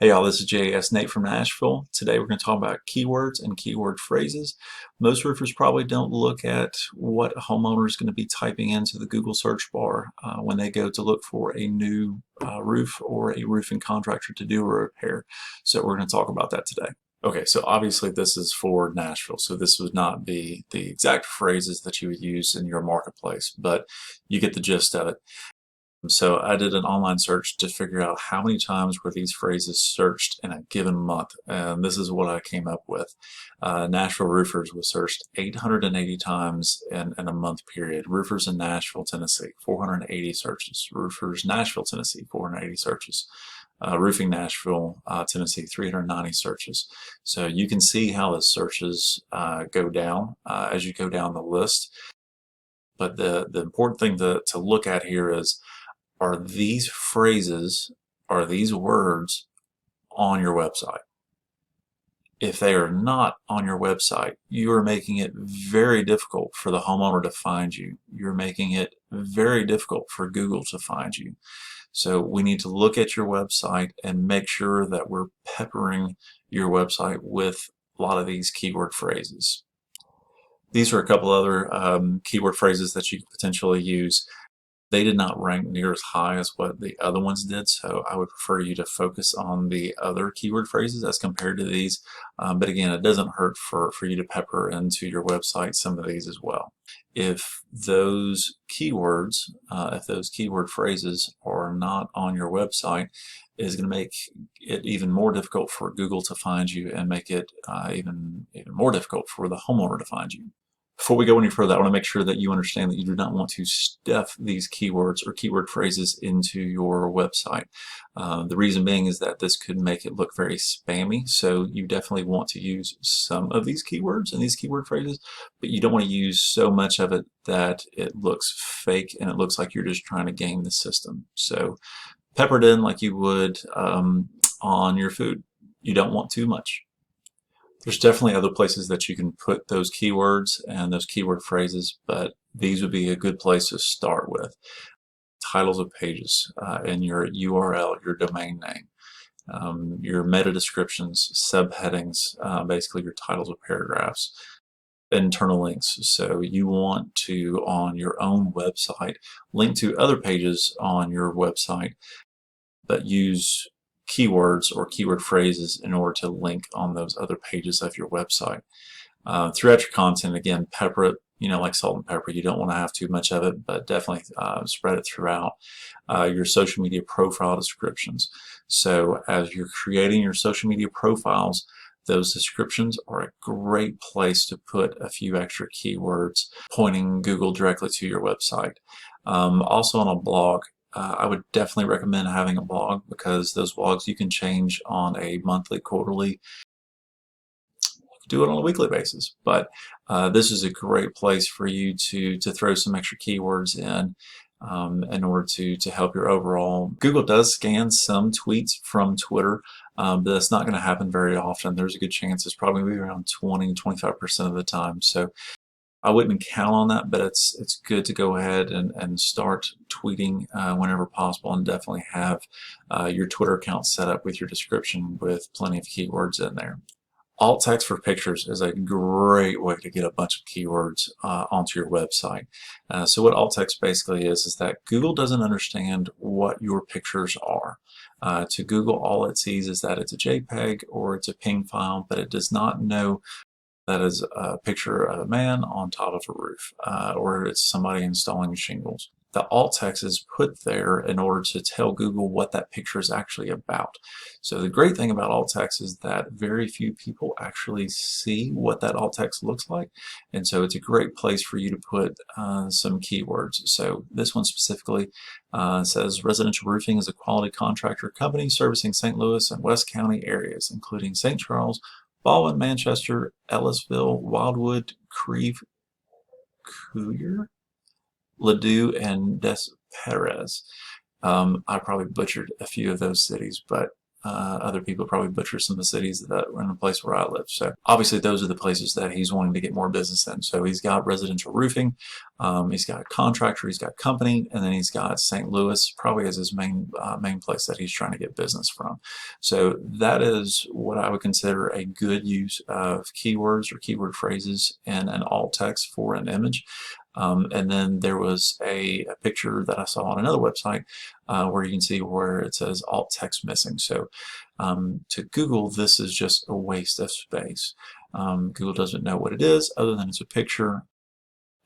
Hey y'all, this is JS Nate from Nashville. Today we're going to talk about keywords and keyword phrases. Most roofers probably don't look at what a homeowner is going to be typing into the Google search bar when they go to look for a new roof or a roofing contractor to do a repair. So we're going to talk about that today. Okay, so obviously this is for Nashville, so this would not be the exact phrases that you would use in your marketplace, but you get the gist of it. So I did an online search to figure out how many times were these phrases searched in a given month, and this is what I came up with. Nashville roofers was searched 880 times in a month period. Roofers in Nashville, Tennessee, 480 searches. Roofers Nashville, Tennessee, 480 searches. Roofing Nashville, Tennessee, 390 searches. So you can see how the searches go down as you go down the list. But the important thing to look at here is, are these phrases, are these words on your website? If they are not on your website, you are making it very difficult for the homeowner to find you. You're making it very difficult for Google to find you. So we need to look at your website and make sure that we're peppering your website with a lot of these keyword phrases. These are a couple other keyword phrases that you could potentially use. They did not rank near as high as what the other ones did, so I would prefer you to focus on the other keyword phrases as compared to these. But again, it doesn't hurt for you to pepper into your website some of these as well. If those keywords, if those keyword phrases are not on your website, it is going to make it even more difficult for Google to find you and make it even more difficult for the homeowner to find you. Before we go any further, I want to make sure that you understand that you do not want to stuff these keywords or keyword phrases into your website. The reason being is that this could make it look very spammy, so you definitely want to use some of these keywords and these keyword phrases, but you don't want to use so much of it that it looks fake and it looks like you're just trying to game the system. So pepper it in like you would on your food. You don't want too much. There's definitely other places that you can put those keywords and those keyword phrases, but these would be a good place to start with. Titles of pages and your URL, your domain name, your meta descriptions, subheadings, basically your titles of paragraphs, internal links. So you want to, on your own website, link to other pages on your website, but use keywords or keyword phrases in order to link on those other pages of your website. Throughout your content, again, pepper it, like salt and pepper. You don't want to have too much of it, but definitely spread it throughout your social media profile descriptions. So as you're creating your social media profiles, those descriptions are a great place to put a few extra keywords pointing Google directly to your website. Also on a blog, I would definitely recommend having a blog, because those blogs you can change on a monthly, quarterly, do it on a weekly basis. But this is a great place for you to throw some extra keywords in order to help your overall. Google does scan some tweets from Twitter, but that's not going to happen very often. There's a good chance it's probably going to be around 20-25% of the time. So I wouldn't count on that, but it's good to go ahead and start tweeting whenever possible, and definitely have your Twitter account set up with your description with plenty of keywords in there. Alt text for pictures is a great way to get a bunch of keywords onto your website. So what alt text basically is that Google doesn't understand what your pictures are. To Google, all it sees is that it's a JPEG or it's a PNG file, but it does not know that is a picture of a man on top of a roof, or it's somebody installing shingles. The alt text is put there in order to tell Google what that picture is actually about. So the great thing about alt text is that very few people actually see what that alt text looks like, and so it's a great place for you to put some keywords. So this one specifically says residential roofing is a quality contractor company servicing St. Louis and West County areas, including St. Charles, Baldwin, Manchester, Ellisville, Wildwood, Creve Coeur, Ladue, and Des Perez. I probably butchered a few of those cities, but Other people probably butcher some of the cities that are in the place where I live. So obviously those are the places that he's wanting to get more business in. So he's got residential roofing, he's got contractor, he's got company, and then he's got St. Louis probably as his main place that he's trying to get business from. So that is what I would consider a good use of keywords or keyword phrases in an alt text for an image. And then there was a picture that I saw on another website where you can see where it says alt text missing. So to Google, this is just a waste of space. Google doesn't know what it is other than it's a picture.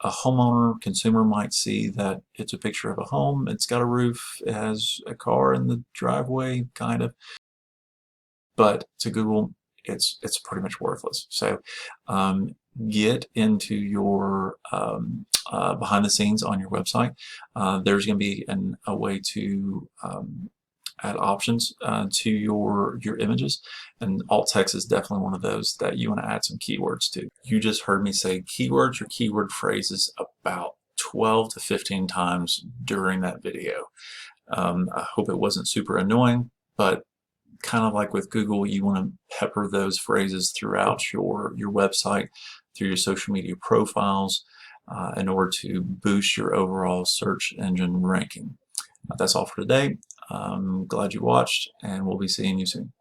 A homeowner, consumer might see that it's a picture of a home. It's got a roof. It has a car in the driveway, kind of. But to Google, it's pretty much worthless. So get into your behind the scenes on your website. There's going to be a way to add options to your images, and alt text is definitely one of those that you want to add some keywords to. You just heard me say keywords or keyword phrases about 12 to 15 times during that video. I hope it wasn't super annoying, but kind of like with Google, you want to pepper those phrases throughout your website, through your social media profiles, in order to boost your overall search engine ranking. That's all for today. I'm glad you watched, and we'll be seeing you soon.